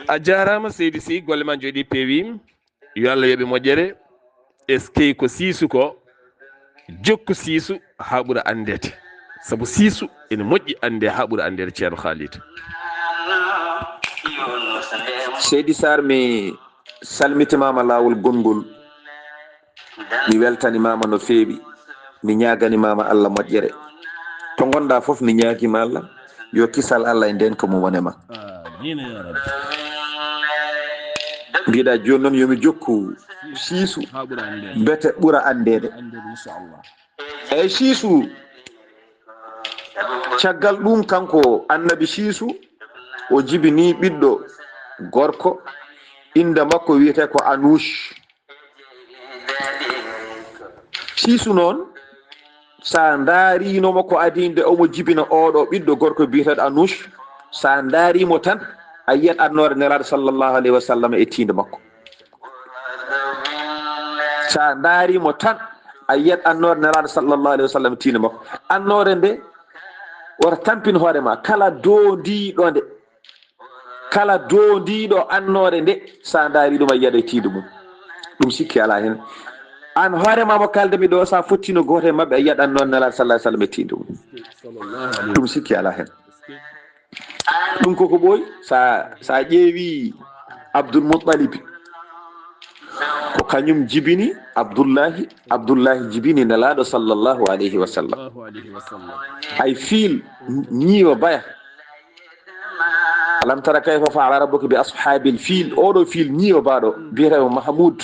a jarama Seydi Sy, golle ma jooɗi peewi, yo Allah yoɓe moƴƴere. est ce que ko Siisu ko jokku Siisu ha ɓuura andede, saabu Siisu ene moƴƴi ande ha ɓuura andede. ceerno Khalidou. Seydi Sarr mi salmitimama lawol gongol, mi weltanimama no feewi, mi ñaganimama Allah moƴƴere. To gonɗa foof mi ñaguima Allah yo kisal Allah e nden komo wonema. mbiɗa joni noon yomi jokku Siisu bete ɓuura andede. eyyi Siisu caggal ɗum kanko annabi Siisu o jibini ɓiɗɗo gorko inde makko wiyete ko Anouche. Siisu noon sa daarinomo ko adi nde omo jibina oɗo ɓiɗɗo gorko biyeteɗo Anouche, sa daarimo tan a yiyat annore nelaɗo sallllahu alayhi wa sallam e tinde makko. sa daarimo tan a yiyat annore nelaɗo sallllahu alayhi wa sallam e tinde makko. Annore nde wota tampin hoorema, kala doodiɗo nde, kala doodiɗo annore nde sa daari ɗum a yiyat e tinde mum. ɗum sikki ala hen. An hoorema mo kaldemi ɗo sa fottino goto e mabɓe a yiyat annore nelaɗo sallah sallam e tinde mum. ɗum sikki ala hen. ɗum koko ɓooyi sa ƴeewi Abdoul Moutalib ko kañum jibini Abdoullahi jibini nelaɗo sallllahu alayhi wa sallam. ay fiil ñiiwa baya alam tara kayfa faala rabbuka bi ashabil fiil. oɗo fiil ñiiwa baɗo biyetemo Mahmoud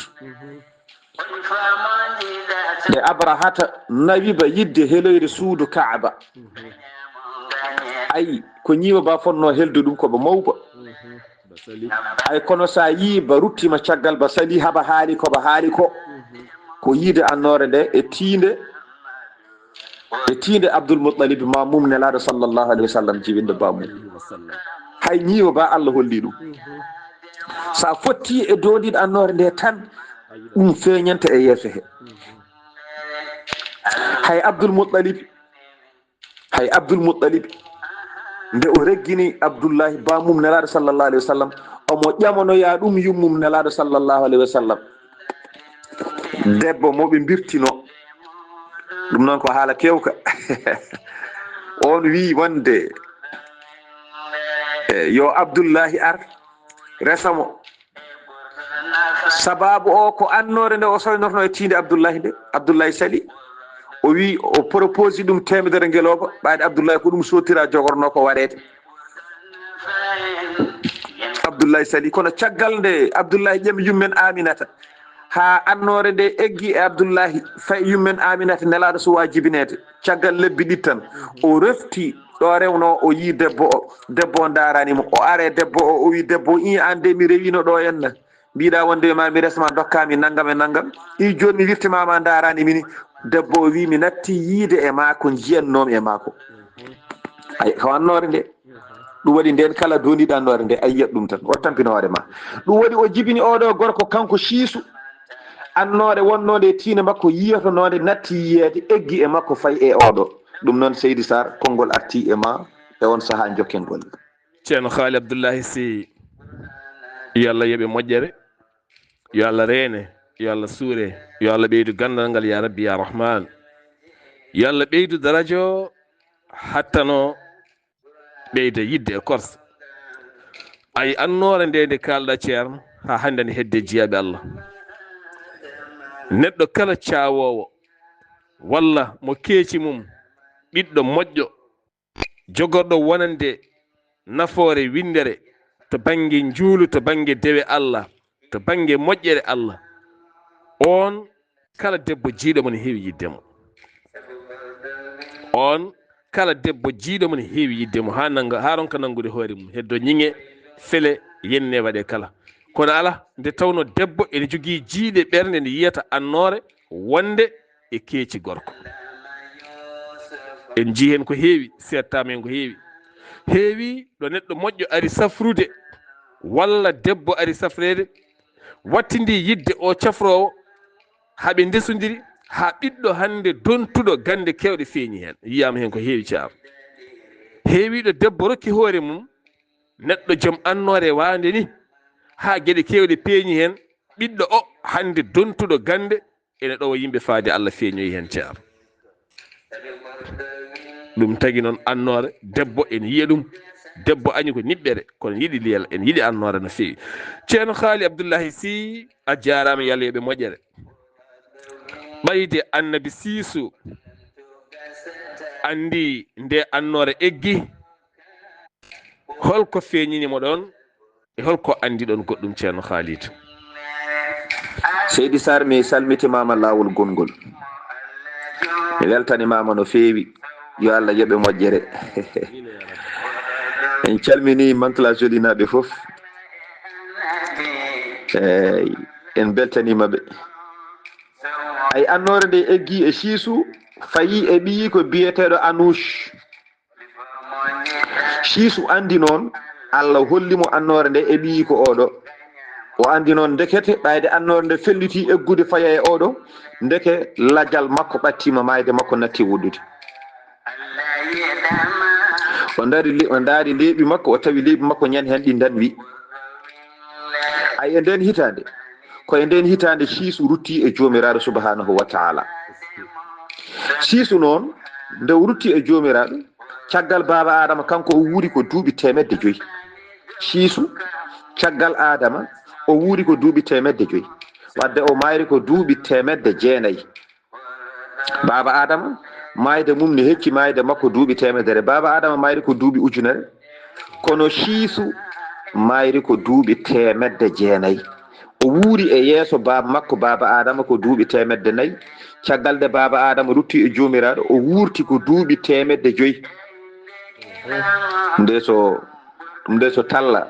nde Abrahata nawiba yidde heloyde suudu Kaaba. ayi ko ñiiwa ba fonno helde ɗum koɓe mawba. ay kono sa yi ba ruttima caggal ba sali haba haali koba haali ko yiide annore nde e tiinde Abdoul Moutalib ma mum nelaɗo sallllahu alayhi wa sallam jibinde bamum. hay ñiiwa ba Allah holli ɗum. sa fotti e doodiɗo annore nde tan ɗum feeñanta e yeeso he. hay Abdoul Moutalib nde o reggini abdoullahi bamum nelaɗo sallllahu alayhi wa sallam omo ƴamonoya ɗum yummum nelaɗo sallllahu alayhi wa sallam debbo moɓe birtino ɗum noon ko haala kewka on wi wonde yo abdoullahi ar resamo sababu o ko annore nde o soynorno e tinde abdoullahi nde abdoullahi sali o wi o propose ɗum temedere ngeloba ɓaade abdoullahi ko ɗum sotira jogorno ko waɗede abdoullahi sali kono caggal nde abdoullahi ƴemi yummen aminata ha annore nde eggi e abdoullahi fay yummen aminata nelaɗo suwa jibinede caggal lebbi ɗi tan o refti ɗo rewno o yi debbo o daranimo o are debbo o wi debbo i an de mi rewino ɗo henna mbiɗa wonde ma mi resma dokkami naggam e naggam i joni mi wirtimama darani mini debbo o wi mi natti yiide e maako jiyannomi e maako ay ko annore nde ɗum waɗi nden kala doniɗo annore nde a yiyat ɗum tan o tampino hoore ma ɗum waɗi o jibini oɗo gorko kanko siisu annore wonnode e tiinde makko yiyatonode natti yiyede eggi e makko fay e oɗo ɗum noon seydi sar konngol arti e ma e on saaha jokken gol ceerno haali abdoullahi sy yo allah yoɓe moƴƴere yo allah reene yo allah suure yo allah ɓeydu gandal ngal ya rabbi ya rahman yo allah ɓeydu daradio hattano ɓeyda yidde e korsa ay annore nde nde kalɗa ceerno ha hande nde hedde jiyaɓe allah neɗɗo kala cawowo walla mo keeci mum ɓiɗɗo moƴƴo jogorɗo wonande nafoore windere to banggue njuulu to banggue dewe Allah to banggue moƴƴere Allah on kala debbo jiiɗo mo ne heewi yiddemo on kala debbo jiiɗo mo ne heewi yiddemo ha ronka nangude hoore mum heddo ñiŋe fele yenne waɗe kala kono ala nde tawno debbo ene jogii jiiɗe ɓernde nde yiyata annore wonde e keeci gorko en jii hen ko heewi settama hen ko heewi ɗo neɗɗo moƴƴo ari safrude walla debbo ari safrede wattindi yidde o cafrowo haɓe ndesodiri ha ɓiɗɗo hande dontuɗo gande kewɗe feeñi hen yiyama hen ko heewi caam heewiɗo debbo rokki hoore mum neɗɗo joom annore wande ni ha gueɗe kewɗe peeñi hen ɓiɗɗo o hande dontuɗo gande ene ɗowo yimɓe faade Allah feeñoyi hen caam ɗum tagui noon annore debbo ene yiya ɗum debbo añi ko niɓɓere kono yiɗi liyal en yiɗi annore no feewi ceerno haali abdoullahi sy a jarama yo Allah yoɓe moƴƴere ɓayde annabi siisu andi nde annore eggi holko feeñinimo ɗon e holko andi ɗon goɗɗum ceerno haalid seydi sar mi salmitimama lawol gongol mi weltanimama no feewi yo Allah yoɓe moƴƴere en calmini Mankala jolinaɓe foof en beltanimaɓe ay annore nde eggi e siisu fayi e ɓiyi ko biyeteɗo Anouche siisu andi noon Allah hollimo annore nde e ɓiyi ko oɗo o andi noon ndekete ɓayde annore nde felliti eggude faya e oɗo ndeke lajal makko ɓattima mayde makko natti wuddude o daari leeɓi makko o tawi leeɓi makko ñan hen ɗi danwi ay e nden hitande koye nden hitande siisu rutti e jomiraɗo subhanahu wa taala siisu noon nde rutti e jomiraɗo caggal baba adama kanko o wuuri ko duuɓi 100 siisu caggal adama o wuuri ko duuɓi 100 wadde o mayri ko duuɓi 109 baba adama mayde mum ne hecci mayde makko duuɓi 100 baba adama mayri ko duuɓi 1000 kono siisu mayri ko duuɓi 109 o wuuri e yeeso baba makko baba adama ko duuɓi 104 caggal nde baba adama rutti e jomiraɗo o wuurti ko duuɓi 105 nde so talla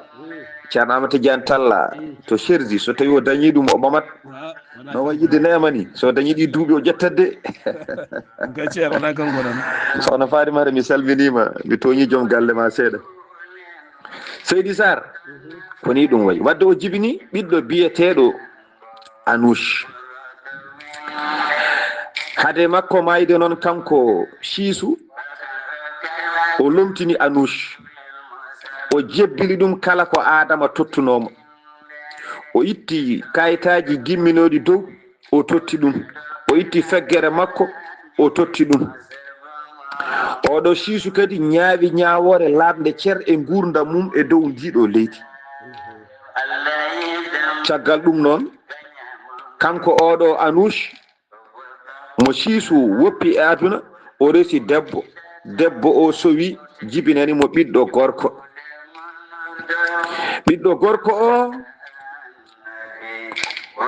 ceerno Amadou Tidiane talla to cherdi so tawi o dañi ɗum o ɓamat no wayide nemani so dañi ɗi duuɓi o ƴettade sohna Fatimata mi salminima mi toñi joom galle ma seeɗa Seydi Sar koni ɗum wayi wadde o jibini ɓiɗɗo biyeteɗo Anouche hade makko mayde noon kanko siisu o lomtini Anouche o jebbili ɗum kala ko Adama tottunomo o itti kayitaji gimminoɗi dow o totti ɗum o itti feggere makko o totti ɗum oɗo siisu kadi ñaawi ñaawore lamde cer e gurdam mum e dow ndiɗo leydi caggal ɗum noon kanko oɗo Anouche mo siisu woppi e aduna o resi debbo o sowi jibinani mo ɓiɗɗo gorko o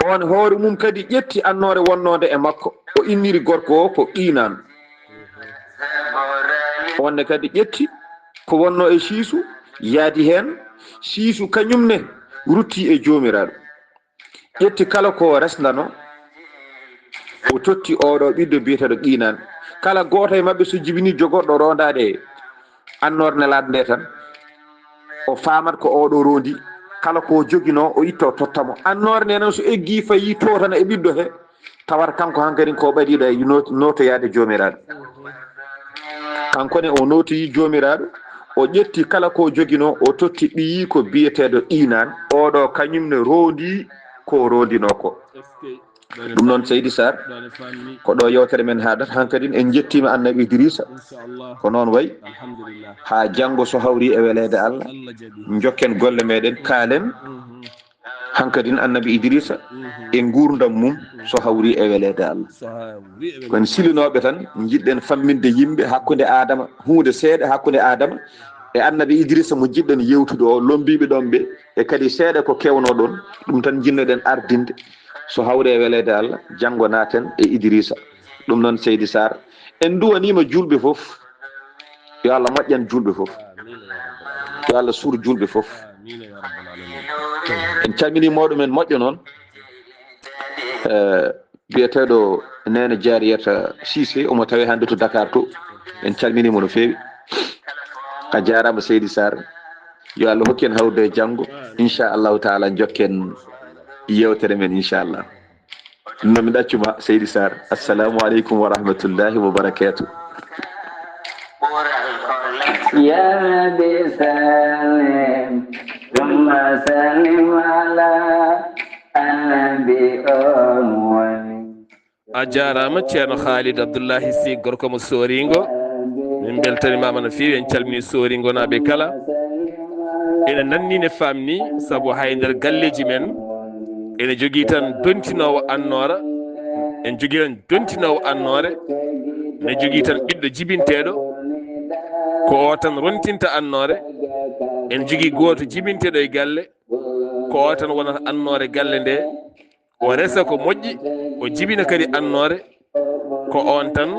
on hoore mum kadi ƴetti annore wonnode e makko o inniri gorko o ko qinan onne kadi ƴetti ko wonno e siisu yaadi hen siisu kañumne rutti e jomiraɗo ƴetti kala ko resdano o totti oɗo ɓiɗɗo biyeteɗo qinan kala goto e mabɓe so jibini jogorɗo rondade annore nelaɗo nde tan o famat ko oɗo rondi kala ko joguino o itta o tottamo annore nde noon so eggi fayi to tan e ɓiɗɗo he tawata kanko hankkadi ko ɓaɗiɗo e notoyade jomiraɗo kankone o notoyi jomiraɗo o ƴetti kala ko joguino o totti ɓiyi ko biyeteɗo Inan oɗo kañumne rondi ko rondino ko ɗum noon Seydi Sarr ko ɗo yewtere men haɗata hankkadi en jettima Annabi Idrissa ko noon wayi ha janggo so hawri e welede Allah jokken golle meɗen kaalen hankkadi Annabi Idrissa e gurdam mum so hawri e welede Allah kono silinoɓe tan jiɗɗen famminde yimɓe hakkude Adama hunde seeɗa hakkude Adama e Annabi Idrissa mo jiɗɗen yewtude o lombiɓe ɗon ɓe e kadi seeɗa ko kewno ɗon ɗum tan jinnoɗen ardinde so hawre welede Allah janggo naten e Idrissa ɗum noon Seydi Sarr en duwanima julɓe foof yo Allah moƴƴan julɓe foof yo Allah suur julɓe foof en calmini mawɗumen moƴƴo noon biyeteɗo Nene Jariyata Cissé omo tawi hande to Dakar to en calminimo no fewi a jarama Seydi Sarr yo Allah hokken hawde e janggo inchallahu taala jokken yewtere men inchallah ɗum noon mi ɗaccuma Seydi Sarr assalamu aleykum wa rahmatullahi wa barakatuh Ya Rabbi salim thumma salim ala annabi wali a jarama ceerno Khalid Abdoullahi Sy gorko mo Soringo min beltanimama no fewi en calmini Soringo naɓe kala ene nanni ne famni saabu hay nder galleji men ene jogui tan dontinowo annora en jogui tan dontinowo annore ne jogui tan ɓiɗɗo jibinteɗo ko o tan rontinta annore en jogui goto jibinteɗo e galle ko o tan wonata annore galle nde o resa ko moƴƴi o jibina kadi annore ko on tan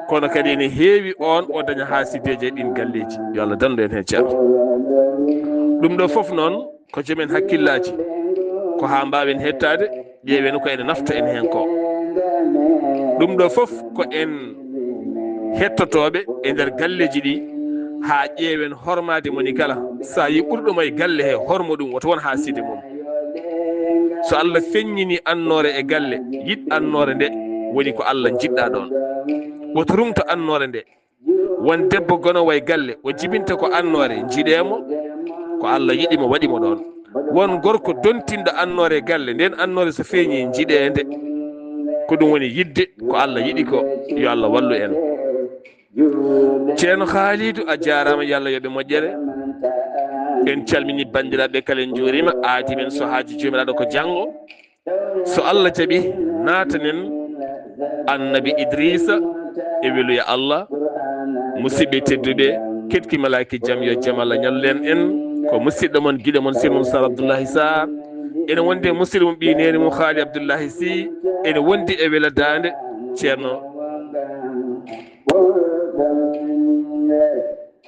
kono kadi ene heewi on o daña hasideji e ɗin galleji yo Allah dandu en hen ceerno ɗum ɗo foof noon ko jomen hakkillaji ko ha mbawen hettade ƴeewen ko ene nafta en hen ko ɗum ɗo foof ko en hettotoɓe e nder galleji ɗi ha ƴeewen hormade moni kala sa yi ɓurɗomo e galle he hormo ɗum woto won haside mum so Allah feññini annore e galle yiɗ annore nde woni ko Allah jiɗɗa ɗon woto rumto annore nde won debbo gonowo e galle o jibinta ko annore jiɗemo ko Allah yiɗimo waɗimo ɗon won gorko dontinɗo annore e galle nden annore so feeñi jiɗede ko ɗum woni yidde ko Allah yiɗi ko yo Allah wallu en ceerno Khalidou a jarama yo Allah yoɓe moƴƴere en calmini bandiraɓe kala en juurima aadi men so haaji jomiraɗo ko janggo so Allah jaaɓi natanen Annabi Idrissa e weluya Allah musidɓe tedduɓe ketki malaki jaam yo jaam Allah ñallen en ko musidɗo mon guiɗo mon Sirmon Sar Abdoullahi Sarr ene wondi e musidɗo mum ɓi neni mum Khaali Abdoullahi Sy ene wondi e wela dande ceerno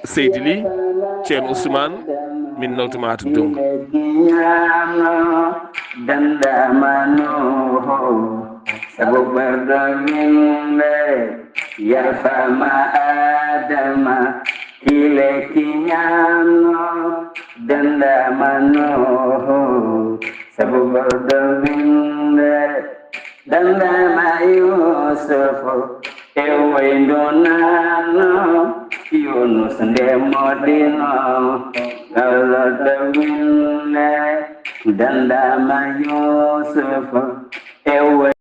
Seydi Ly ceerno Ousmane min nawtuma to Dungu sabu ɓerɗo yimɓe yarfama adama ile kiñano dendama noho sabu ɓerɗo yimɓe dendama Yusufo e waydo nano Yunus ndemodino galata winne dandama Yusuf ewe